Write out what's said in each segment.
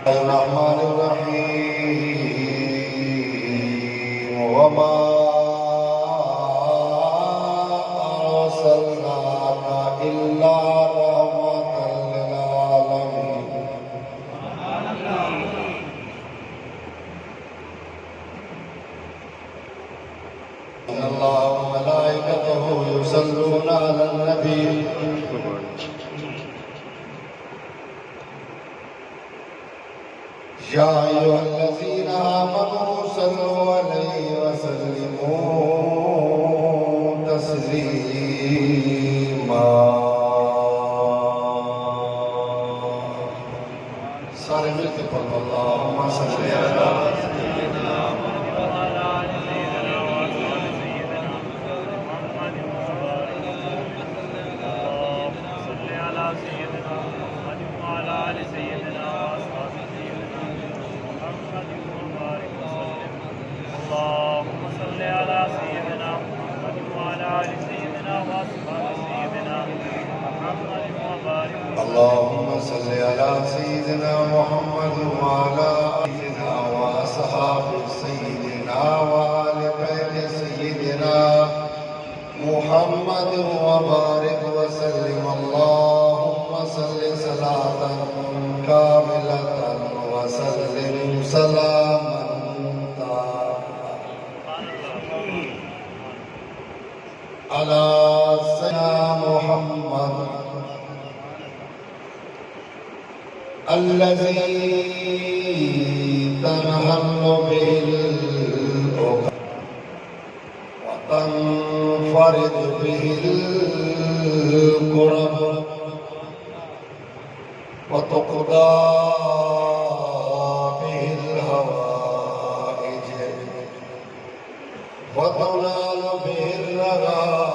الرحمن الرحيم وما أرسلناك إلا رحمة للعالمين إن الله وملائكته يصلون على النبي يا أيها الذين آمنوا صلوا عليه وسلموا تسليما سارے مل کے پڑھو اللہم صلی علی سیدنا محمد وعلى آل سیدنا وأصحاب سیدنا محمد اللهم صل على سيدنا محمد وعلى آل سيدنا وأصحاب سيدنا محمد وبارك وسلم اللهم صل على سيدنا محمد وعلى آل سيدنا وأصحاب سيدنا محمد وبارك وسلم اللهم صل على سيدنا محمد وعلى آل سيدنا وأصحاب سيدنا وآل بيت سيدنا محمد وبارك وسلم اللهم صل صلاة كاملة وسلم سلاما على سيدنا محمد الذي تنحل به العقد وتنفرد به الكرب وتقضى به الحوائج وتنال به الرغائب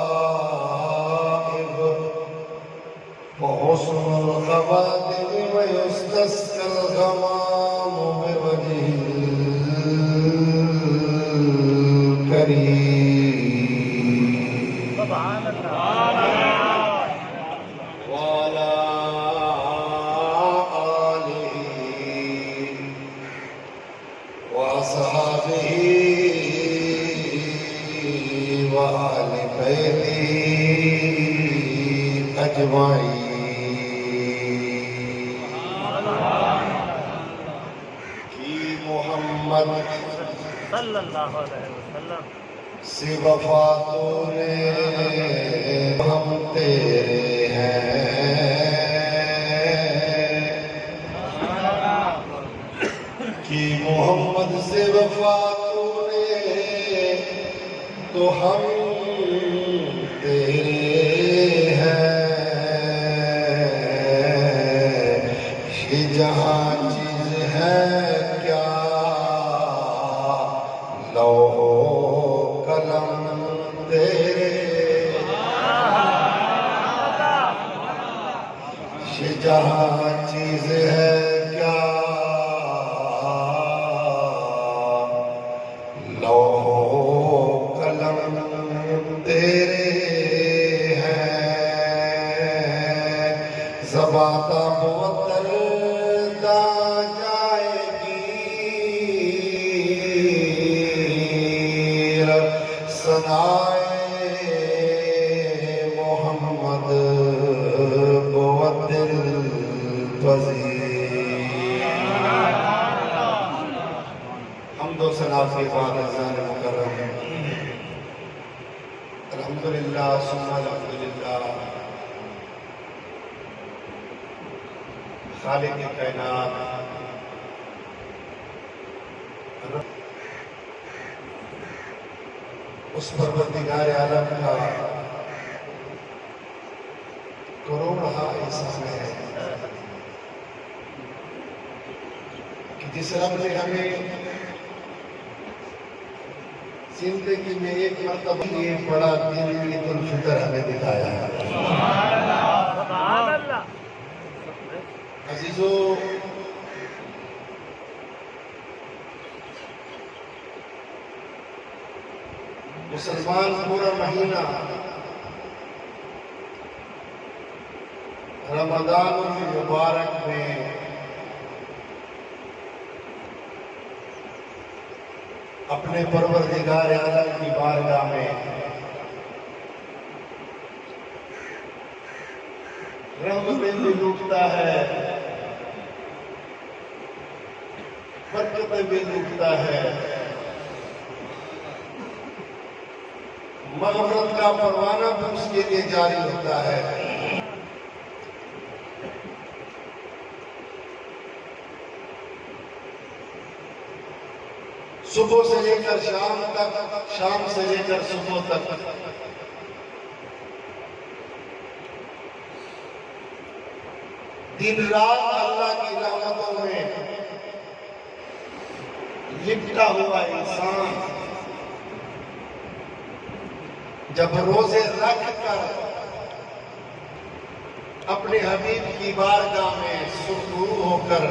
وحسن الخواتم ويستسقى الغمام بوجهه الكريم سبحان الله وعلى آله وأصحابه وآل بيته أجمعين محمد صلی اللہ علیہ وسلم سے وفا تو نے ہم تیرے ہیں کہ محمد سے وفا تو نے تو ہم تیرے ہیں یہ جہاں چیز ہے کیا لوح قلم تیرے یہ جہاں چیز ہے کیا لوح قلم تیرے ہیں زباں معطل نہ جائے گی ثنائے محمد بہت دل پذیر حمد و ثنا کے بعد اذان مکرم الحمدللہ ثم الحمدللہ خالق کائنات اس پروردگار عالم کا کروڑہا احسان ہے کہ جس رب نے ہمیں زندگی میں ایک مرتبہ ایک بڑا دن عید الفطر ہمیں دکھایا ہے عزیزو مسلمان پورا مہینہ رمضان المبارک میں اپنے پروردگار عالم کی بارگاہ میں رحمتیں بھی لوٹتا ہے برکتیں بھی لوٹتا ہے مغفرت کا پروانہ بھی اس کے لیے جاری ہوتا ہے صبح سے لے کر شام تک شام سے لے کر صبح تک دن رات اللہ کی رحمتوں میں لپٹا ہوا انسان جب روزے رکھ کر اپنے حبیب کی بارگاہ میں سرخرو ہو کر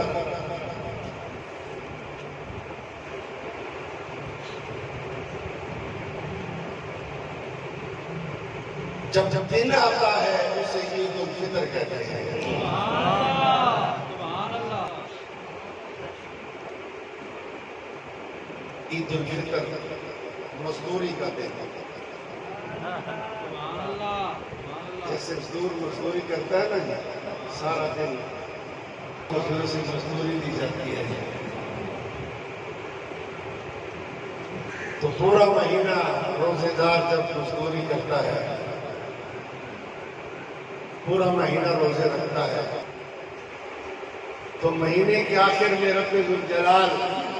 جب دن آتا ہے اسے عید الفطر کہتے ہیں عید الفطر مزدوری کا دن جیسے مزدوری کرتا ہے نا سارا دن سے مزدوری دی جاتی ہے تو پورا مہینہ روزے دار جب مزدوری کرتا ہے پورا مہینہ روزے رکھتا ہے تو مہینے کے آخر میں رب ذوالجلال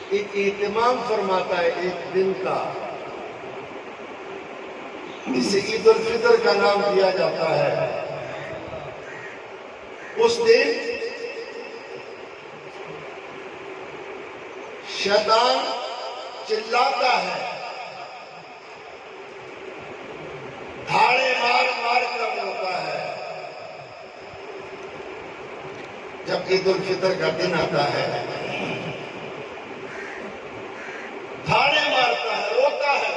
ایک اہتمام فرماتا ہے ایک دن کا اسے عید الفطر کا نام دیا جاتا ہے اس دن شیطان چلاتا ہے دھاڑے مار مار کر روتا ہے جب عید الفطر کا دن آتا ہے دھاڑے مارتا ہے روتا ہے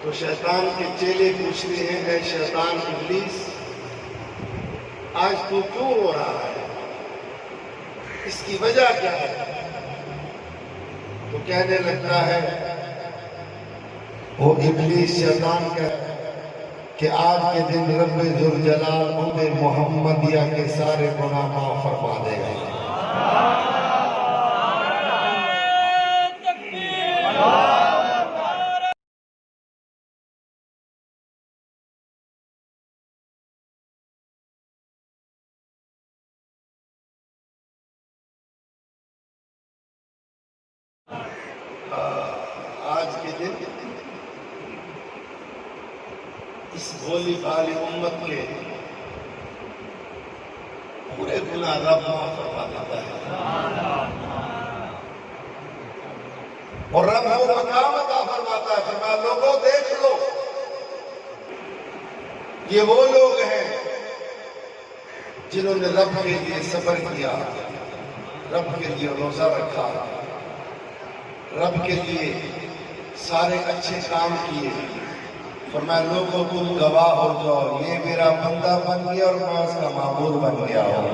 تو شیطان کے چیلے پوچھ رہے ہیں اے شیطان ابلیس آج تو کیوں رو رہا ہے اس کی وجہ کیا ہے تو کہنے لگتا ہے وہ ابلیس شیطان کہ آج کے دن رب ذوالجلال امت محمدیہ کے سارے گناہ معاف فرما دے گا دن اس بھولی بھالی امت کے پورے گناہ رب معاف فرما دیتا ہے، اور رب کو مقام عطا فرماتا ہے۔ فرمایا لوگوں دیکھ لو، یہ وہ لوگ ہیں جنہوں نے رب کے لیے صبر کیا، رب کے لیے روزہ رکھا، رب کے لیے سارے اچھے کام کیے۔ فرمایا لوگوں تم گواہ ہو جاؤ، یہ میرا بندہ بن گیا اور میں اس کا معبود بن گیا ہوں۔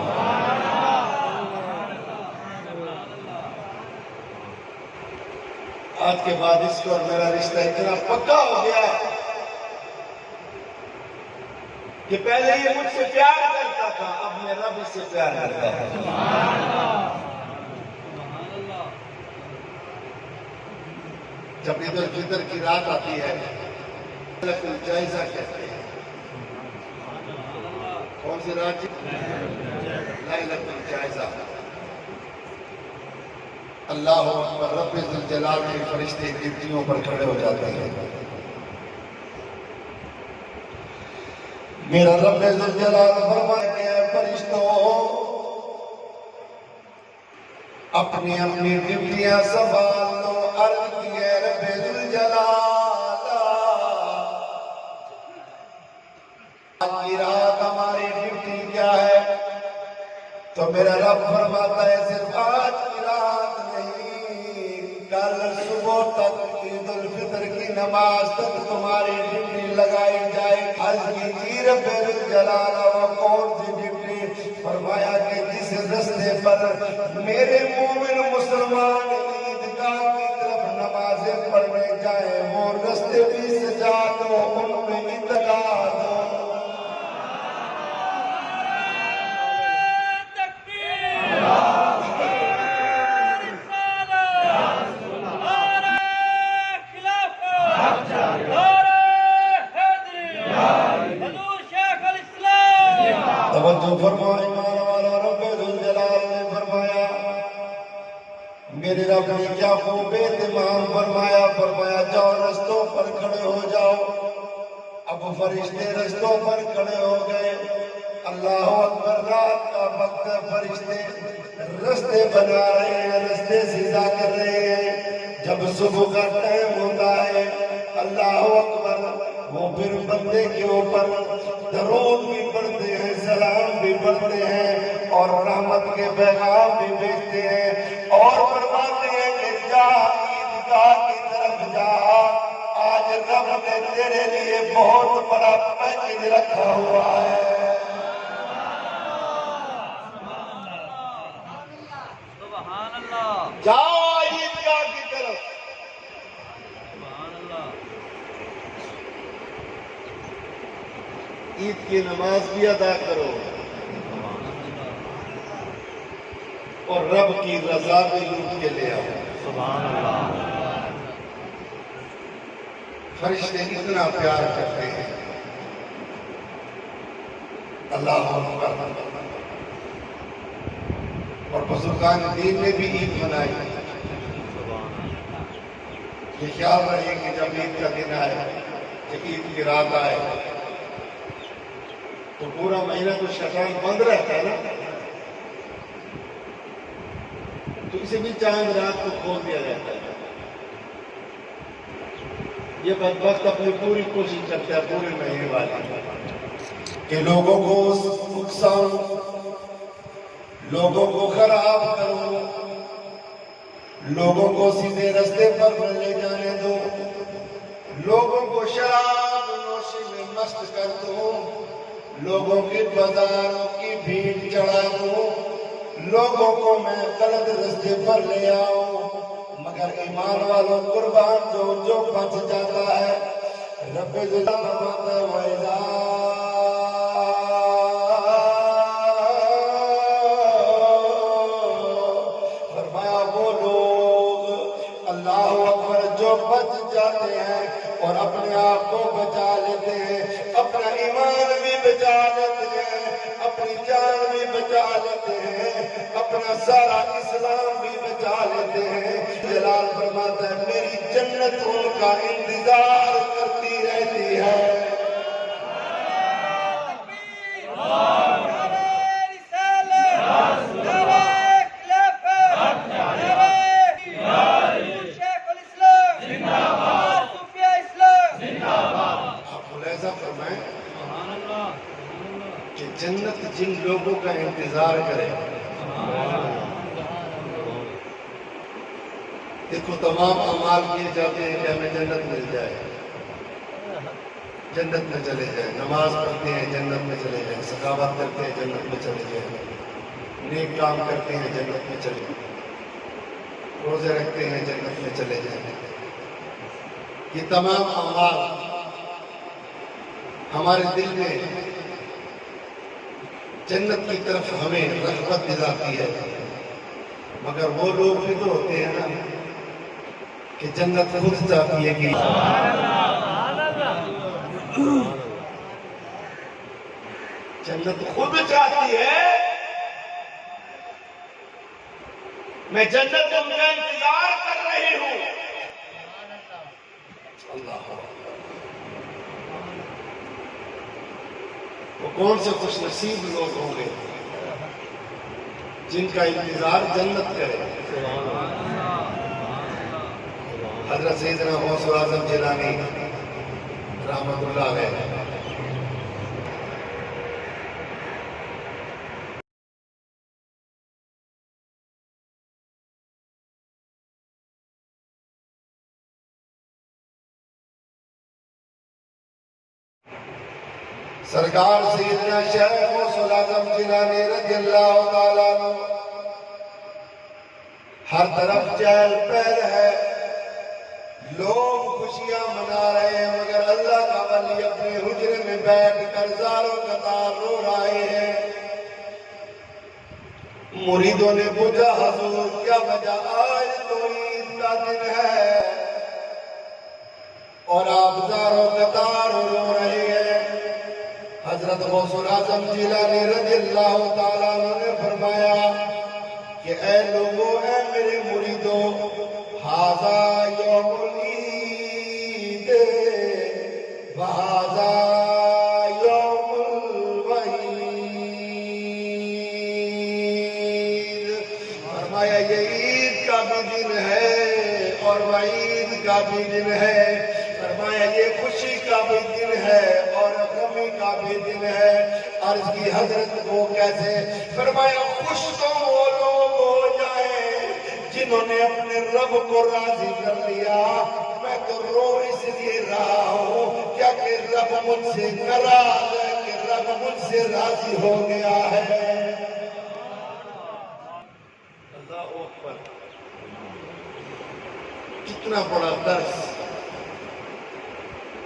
آج کے بعد اس کو اور میرا رشتہ اتنا پکا ہو گیا کہ پہلے یہ مجھ سے پیار کرتا تھا، اب میں رب اس سے پیار کرتا ہوں۔ جب عید الفطر کی رات آتی ہے لیلۃ الجائزہ کہتے ہیں۔ کون سی رات؟ لیلۃ الجائزہ۔ اللہ اکبر، رب ذوالجلال کے فرشتے گھٹیوں پر کھڑے ہو جاتے ہیں۔ میرا رب ذوالجلال فرماتا ہے فرشتوں اپنی اپنی ڈیوٹیاں سنبھال لو۔ عرض کی ہے رب ذوالجلال آج کی رات ہماری ڈیوٹی کیا ہے؟ تو میرا رب فرماتا ہے صرف آج کی رات نہیں، کل صبح تک عید الفطر کی نماز تک تمہاری ڈیوٹی لگائی جائے۔ حج کی رب ذوالجلال وہ کون سی ڈیوٹی؟ فرمایا کہ جس رستے پر میرے مومن مسلمان عیدگاہ کی طرف نمازیں پڑھنے جائیں وہ رستے بھی سجا دو، ان میں عیدگاہ دو۔ توجہ فرمائے ایمان والا، رب ذوالجلال نے فرمایا، میرے رب نے کیا خوب اہتمام فرمایا۔ فرمایا جاؤ رستوں پر کھڑے ہو جاؤ۔ اب فرشتے رستوں پر کھڑے ہو گئے۔ اللہ اکبر، رات کا وقت ہے، فرشتے رستے بنا رہے ہیں، رستے سیدھا کر رہے ہیں۔ جب صبح کا ٹائم ہوتا ہے اللہ اکبر، وہ پھر بندے کے اوپر درود بھی پڑھتے ہیں، سلام بھی پڑھتے ہیں اور رحمت کے پیغام بھی بھیجتے ہیں، اور فرماتے ہیں کہ جا عیدگاہ کی طرف جا، آج رب نے تیرے لیے بہت بڑا پیکج رکھا ہوا ہے۔ جاؤ عیدگاہ کی طرف، عید کی نماز بھی ادا کرو اور رب کی رضا بھی لوٹ کے لے آؤ۔ سبحان اللہ۔ فرشتے اتنا پیار کرتے ہیں، اللہ اکبر۔ اور بزرگان دین نے بھی عید منائی۔ یہ خیال رہے کہ جب عید کا دن آئے، جب عید کی رات آئے تو پورا مہینہ تو شیطان بند رہتا ہے نا، تو اسے بھی چاند رات کو کھول دیا جاتا ہے۔ یہ بدبخت اپنی پوری کوشش کرتا ہے پورے مہینے والے کہ لوگوں کو نقصان، لوگوں کو خراب کرو، لوگوں کو سیدھے رستے پر نہ لے جانے دو، لوگوں کو شراب نوشی میں مست کر دو، لوگوں کی بازاروں کی بھیڑ چڑھا دو، لوگوں کو میں غلط رستے پر لے آؤں، مگر ایمان والوں قربان جو بچ جاتا ہے رب ذوالجلال وَإِذَا فرمایا وہ لوگ اللہ اکبر جو بچ جاتے ہیں اور اپنے آپ کو بچا لیتے ہیں، اپنا ایمان بھی بچا لیتے ہیں، اپنی جان بھی بچا لیتے ہیں، اپنا سارا اسلام بھی بچا لیتے ہیں۔ جلال فرماتا ہے میری جنت جنت ان کا انتظار کرتی رہتی ہے. کہ جنت جن لوگوں کا انتظار کرے. دیکھو تمام اعمال کیے جاتے ہیں کہ ہمیں جنت مل جائے، جنت میں چلے جائیں، نماز پڑھتے ہیں جنت میں چلے جائیں، سخاوت کرتے ہیں جنت میں چلے جائیں، نیک کام کرتے ہیں جنت میں چلے جائیں، روزے رکھتے ہیں جنت میں چلے جائیں. یہ تمام اعمال ہمارے دل میں جنت کی طرف ہمیں رغبت دلاتی ہے. مگر وہ لوگ بھی تو ہوتے ہیں نا کہ جنت خود چاہتی ہے کہ جنت خود چاہتی ہے میں جنت کا انتظار کر رہی ہوں. اللہ وہ کون سے خوش نصیب لوگ ہوں گے جن کا انتظار جنت کرے. حضرت سیدنا غوث اعظم جیلانی رحمت اللہ علیہ سرکار سیدنا شیخ غوث اعظم جیلانی رضی اللہ تعالیٰ عنہ ہر طرف چہل پہل ہے، لوگ خوشیاں منا رہے ہیں، مگر اللہ کا ولی اپنے حجرے میں بیٹھ کر زاروں قطار رو رہے ہیں. مریدوں نے پوچھا حضور کیا وجہ، آج تو عید کا دن ہے اور آپ زاروں قطار رو رہے ہیں. حضرت غوث اعظم جیلانی رضی اللہ تعالیٰ عنہ نے فرمایا کہ اے لوگوں، اے میرے مریدوں، ھذا یوم العید وھذا یوم الوعید. فرمایا یہ عید کا بھی دن ہے اور وعید کا بھی دن ہے. فرمایا یہ خوشی کا بھی دن ہے اور غمی کا بھی دن ہے. عرض کی حضرت وہ کیسے؟ فرمایا خوش تو وہ لوگ ہو جائیں جنہوں نے اپنے رب کو راضی کر لیا. میں تو رو اس لیے رہا ہوں کیا کہ رب مجھ سے ناراض ہے، کہ رب مجھ سے راضی ہو گیا ہے. اللہ اکبر. کتنا بڑا درس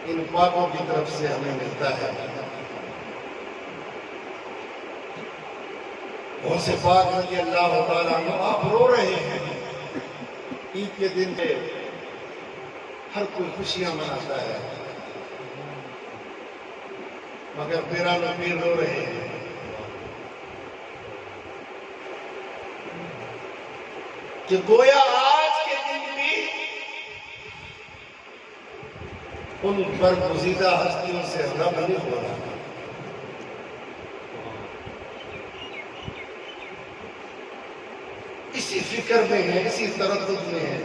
ان پاکوں کی طرف سے ہمیں ملتا ہے. غوث پاک رضی اللہ تعالیٰ عنہ آپ رو رہے ہیں. عید کے دن پہ ہر کوئی خوشیاں مناتا ہے مگر پیران و پیر رو رہے ہیں. کہ گویا آج کے دن بھی ان پر گزیدہ ہستیوں سے رب نہیں ہو رہا. اسی فکر میں ہے، اسی تردد میں ہے.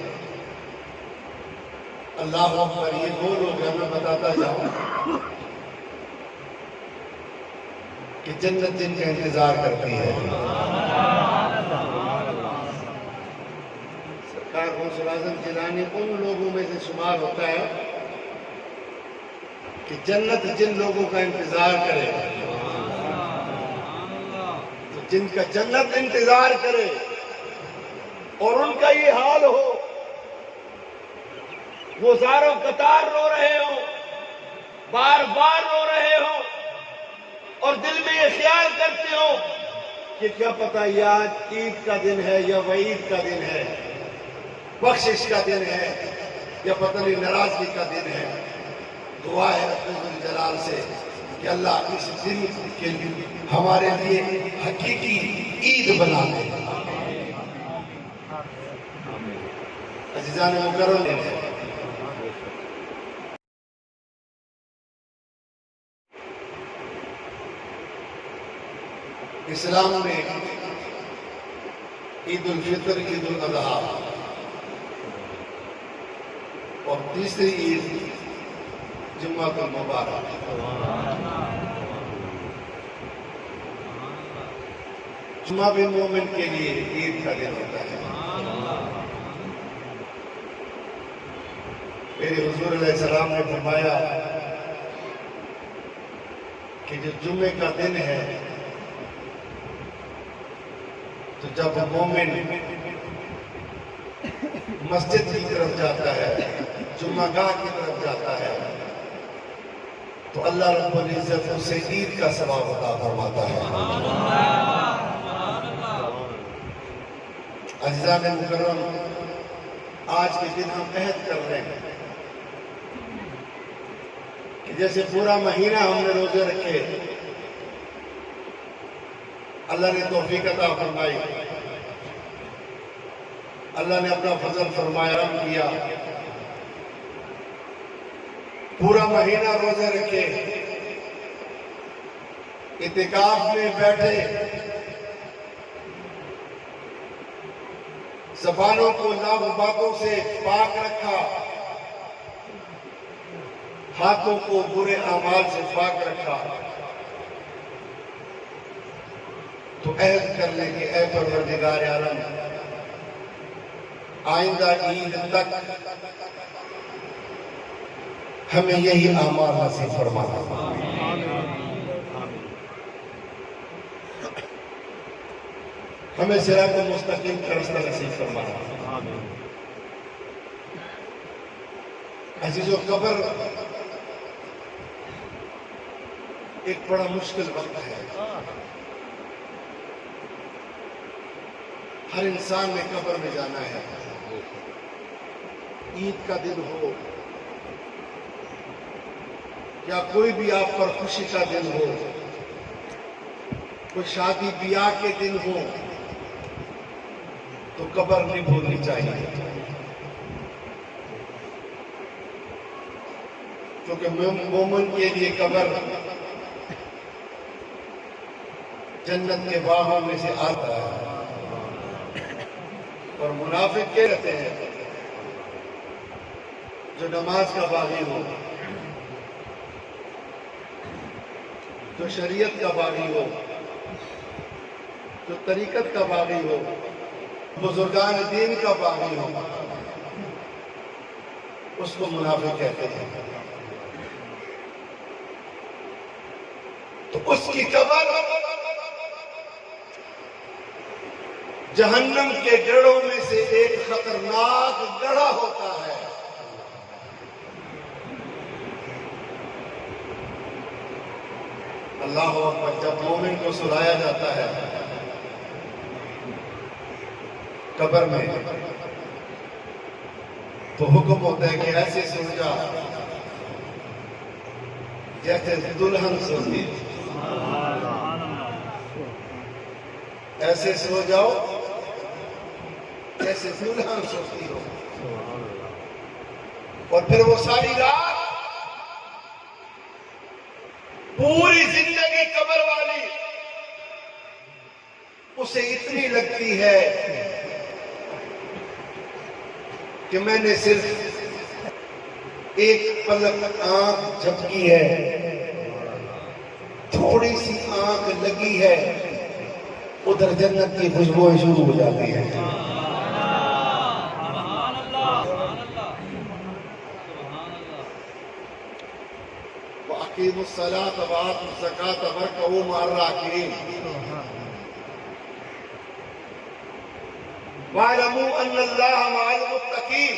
اللہ اکبر. یہ وہ لوگ ہیں، میں بتاتا جاؤں کہ جنت جن کا انتظار کرتی ہے. سرکار غوث اعظم جیلانی ان لوگوں میں سے شمار ہوتا ہے کہ جنت جن لوگوں کا انتظار کرے، تو جن کا جنت انتظار کرے اور ان کا یہ حال ہو، وہ زاروں قطار رو رہے ہوں، بار بار رو رہے ہوں اور دل میں یہ خیال کرتے ہوں کہ کیا پتہ یہ آج عید کا دن ہے یا وعید کا دن ہے، بخشش کا دن ہے یا پتہ نہیں ناراضگی کا دن ہے. دعا ہے رب جلال سے کہ اللہ اس دن کے لیے ہمارے لیے حقیقی عید بنا دے. عزیزان مکرم، اسلام میں عید الفطر، عید الاضحیٰ اور تیسری عید جمعہ المبارک۔ جمعہ بھی مومن کے لیے عید کا دن ہوتا ہے۔ میرے حضور علیہ السلام نے فرمایا کہ جو جمعے کا دن ہے تو جب مومن مسجد کی طرف جاتا ہے، جمعہ گاہ کی طرف جاتا ہے، تو اللہ رب العزت اسے عید کا ثواب عطا فرماتا ہے۔ عزیزان مکرم، آج کے دن ہم عہد کر رہے ہیں کہ جیسے پورا مہینہ ہم نے روزے رکھے، اللہ نے توفیق عطا فرمائی، اللہ نے اپنا فضل فرمایا، رحم کیا، پورا مہینہ روزے رکھے، اعتکاف میں بیٹھے، زبانوں کو ناغ باتوں سے پاک رکھا، ہاتھوں کو برے اعمال سے پاک رکھا، تو عہد کر لیں کہ اے پروردگار عالم، آئندہ عید تک ہمیں یہی اعمال نصیب فرمانا۔ ہمیں صراط مستقیم کا راستہ نصیب فرمانا۔ عزیزو، قبر ایک بڑا مشکل وقت ہے۔ ہر انسان نے قبر میں جانا ہے۔ عید کا دن ہو یا کوئی بھی آپ پر خوشی کا دن ہو، کوئی شادی بیاہ کے دن ہو، تو قبر نہیں بھولنی چاہیے، کیونکہ مومن کے لیے قبر جنت کے باغوں میں سے آتا ہے، اور منافق کے رہتے ہیں جو نماز کا باغی ہو، جو شریعت کا باغی ہو، جو طریقت کا باغی ہو، بزرگان دین کا باغی ہو، اس کو منافق کہتے ہیں۔ تو اس کی قبر جہنم کے گڑھوں میں سے ایک خطرناک گڑھا ہوتا ہے۔ اللہ اکبر، جب مومن کو سلایا جاتا ہے قبر میں، تو حکم ہوتا ہے کہ ایسے سو جا جیسے دلہن سوتی، ایسے سو جاؤ جیسے دلہن سوتی ہو، اور پھر وہ ساری رات، پوری زندگی قبر والی اسے اتنی لگتی ہے کہ میں نے صرف ایک پلک آنکھ جھپکی ہے، تھوڑی سی آنکھ لگی ہے، ادھر جنت کی خوشبوئیں شروع ہو جاتی ہیں۔ وَأَقِيمُوا الصَّلَاةَ وَآتُوا الزَّكَاةَ وَارْكَعُوا مَعَ الرَّاكِعِينَ وَاعْلَمُوا أَنَّ اللَّهَ مَعَ الْمُتَّقِينَ۔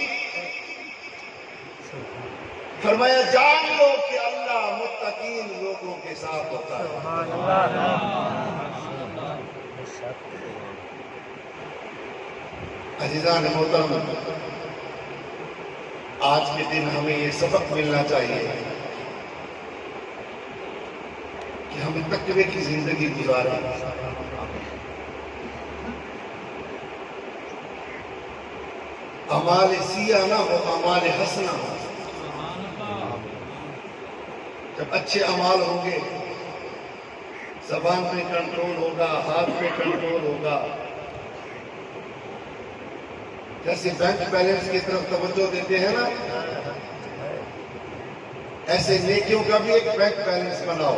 فرمایا جان لو کہ اللہ متقین لوگوں کے ساتھ ہوتا ہے۔ عزیزان محترم، آج کے دن ہمیں یہ سبق ملنا چاہیے کہ ہم تقوی کی زندگی گزاریں، اعمال سیئہ نہ ہو، اعمال حسنہ ہو۔ جب اچھے اعمال ہوں گے، زبان پہ کنٹرول ہوگا، ہاتھ پہ کنٹرول ہوگا. جیسے بینک بیلنس کی طرف توجہ دیتے ہیں نا، ایسے نیکیوں کا بھی ایک بینک بیلنس بناؤ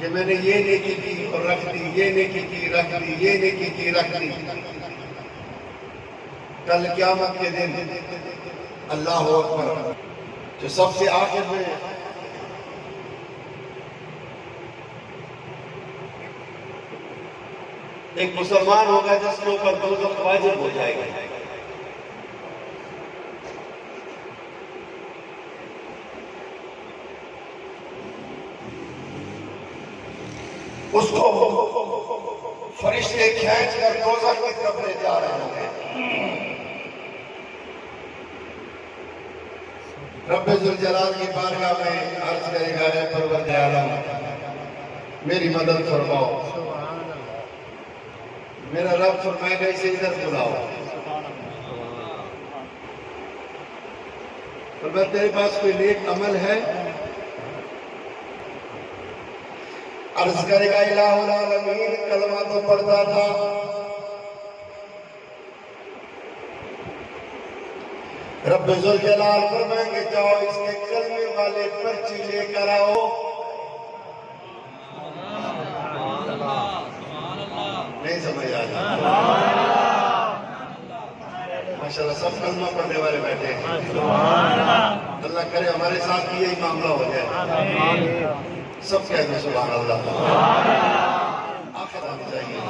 کہ میں نے یہ نیکی کی اور رکھ دی، یہ نیکی کی رکھ دی، یہ نیکی کی رکھ دی. کل قیامت کے دن اللہ اکبر جو سب سے آخر میں ایک مسلمان ہوگا جس کے اوپر دوزخ واجب ہو جائے گا. اس کو فرشتے کھینچ کر دوزخ کی طرف لے جا رہے ہیں. رب ذوالجلال کی بارگاہ میں عرض کرے گا، اے پروردگار عالم میری مدد فرماؤ. میرا رب فرمائے گا اسے ادھر بلاؤ. فرمایا تیرے پاس کوئی نیک عمل ہے؟ عرض کرے گا الہ العالمین کلمہ تو پڑھتا تھا. رب ذوالجلال فرمائیں گے جاؤ اس کے کلمے والے پرچی لے کر آؤ. نہیں سمجھ آیا؟ ماشاءاللہ سب کلمہ پڑھنے والے بیٹھے ہیں. اللہ کرے ہمارے ساتھ بھی یہی معاملہ ہو جائے. سب کہہ دو سبحان اللہ. آخر آنی چاہیے.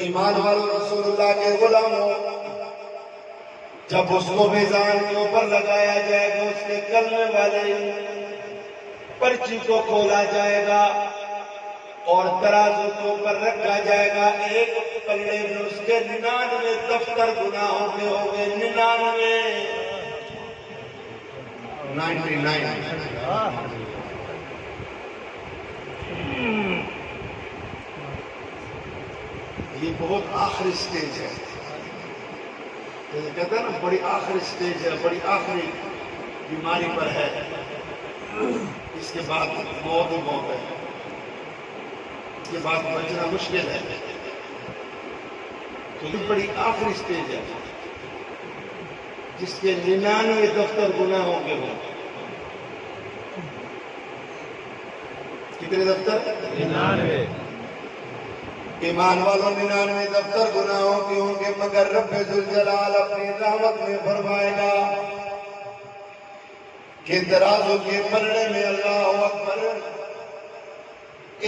ایمان والو رسول اللہ کے غلاموں، جب اس کو میزان کے اوپر لگایا جائے گا، اس کے کلمے والے پرچی کو کھولا جائے گا اور ترازو کے اوپر رکھا جائے گا. ایک پلڑے میں اس کے 99 دفتر گناہوں کے ہوں گے. 99 یہ بہت آخری سٹیج ہے. جیسے کہتا ہے نا بڑی آخری سٹیج ہے، بڑی آخری بیماری پر ہے. اس کے بعد موت ہی موت ہے. اس کے بعد بچنا مشکل ہے. تو یہ بڑی آخری سٹیج ہے جس کے 99 دفتر گناہ ہوں گے. ہوں کتنے دفتر؟ 99. ایمان والوں 99 دفتر گناہوں کے ہوں گے، مگر رب ذوالجلال اپنی رحمت میں فرمائے گا کہ ترازو کے پلڑے میں اللہ اکبر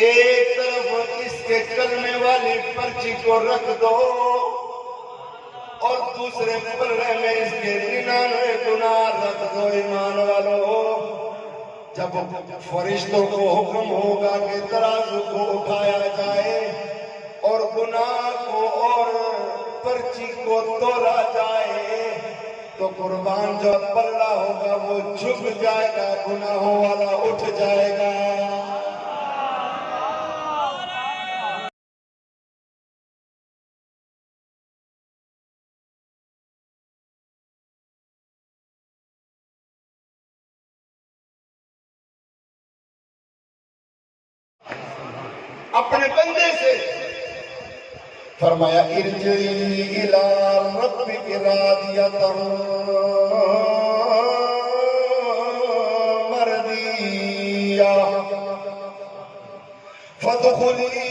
ایک طرف اس کے کلمے والی پرچی کو رکھ دو اور دوسرے پلڑے میں اس کے 99 گناہ رکھ دو. ایمان والوں جب فرشتوں کو حکم ہوگا کہ ترازو کو اٹھایا جائے اور گناہ کو اور پرچی کو تولا جائے تو قربان جو پلڑا ہوگا وہ جھک جائے گا، گناہوں والا اٹھ جائے گا. اپنے بندے سے فرمایا ارجعی الی ربک راضیۃ مرضیہ فادخلی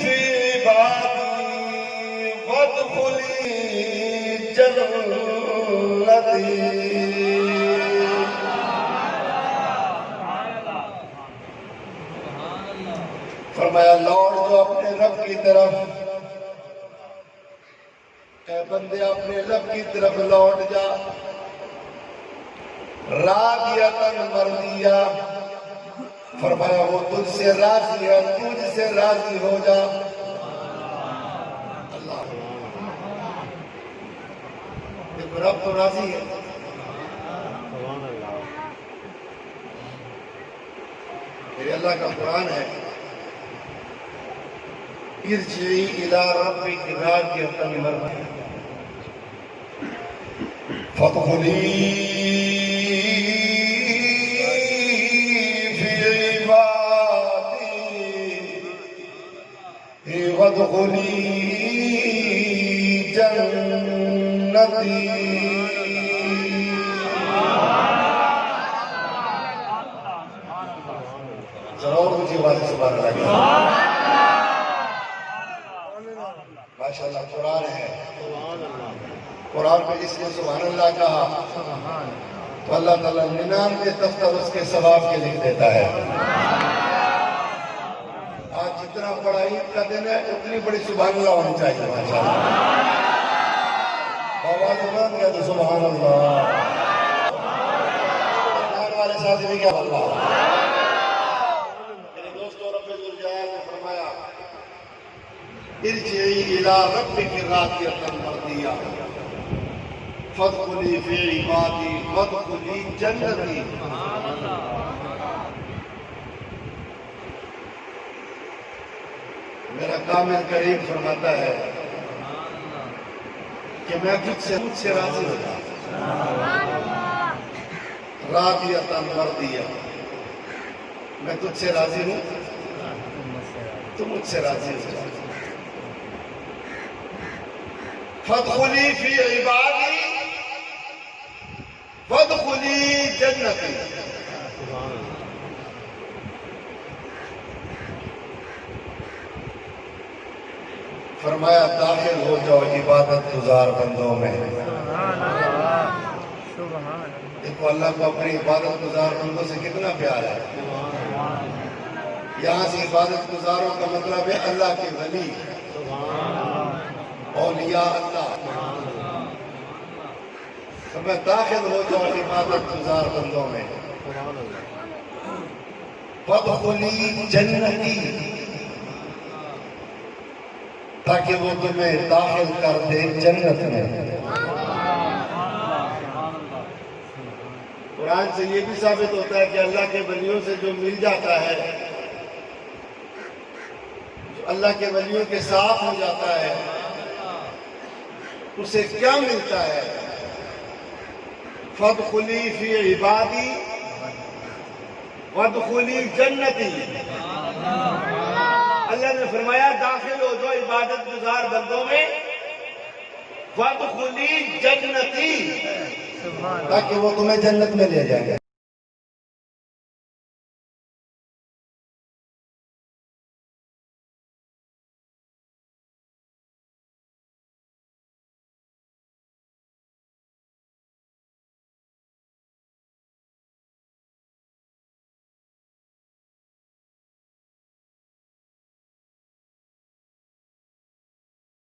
فی عبادی وادخلی جنتی. فرمایا لوٹ جو اپنے رب کی طرف. اے بندے اپنے رب کی طرف لوٹ جا. راضیۃ مرضیہ فرمایا وہ تجھ سے راضی ہے، تجھ سے راضی ہو جا. اللہ دیکھو رب تو راضی ہے. میرے اللہ کا قرآن ہے ارجعی الی ربک راضیۃ مرضیہ فادخلی وادخلی جنتی. ضرور مجھے بات سبحان اللہ. ماشاءاللہ قرآن ہے. قرآن پہ جس نے سبحان اللہ کہا تو اللہ تعالیٰ 99 دفتر اس کے ثواب کے لکھ دیتا ہے. آج جتنا بڑا عید کا دن ہے اتنی بڑی سبحان اللہ ہونی چاہیے. ماشاءاللہ آواز بلند کیا تو سبحان اللہ. قرآن والے ساتھ بھی کیا اللہ. میرے دوستوں رب ذوالجلال نے فرمایا ارجعی الی ربک راضیۃ مرضیہ فادخلی فی عبادی وادخلی جنتی. میرا کامل کریم فرماتا ہے کہ میں تجھ سے راضی ہو جاؤں. راضیۃ مرضیہ. میں تجھ سے راضی ہوں تو مجھ سے راضی ہو جاؤ. فادخلی فی عبادی وادخلی جنتی. فرمایا داخل ہو جاؤ عبادت گزار بندوں میں. دیکھو اللہ کو اپنی عبادت گزار بندوں سے کتنا پیار ہے. یہاں سے عبادت گزاروں کا مطلب ہے اللہ کے ولی اولیاء اللہ. فرمایا داخل ہو جاؤ عبادت گزار بندوں میں. وادخلی جنتی تاکہ وہ تمہیں داخل کر دے جنت میں. قرآن سے یہ بھی ثابت ہوتا ہے کہ اللہ کے ولیوں سے جو مل جاتا ہے, جو اللہ کے ولیوں کے ساتھ ہو جاتا ہے, اسے کیا ملتا ہے؟ فادخلی فی عبادی وادخلی جنتی. اللہ نے فرمایا داخل ہو جو عبادت گزار بندوں میں وادخلی جنتی تاکہ وہ تمہیں جنت میں لے جائے.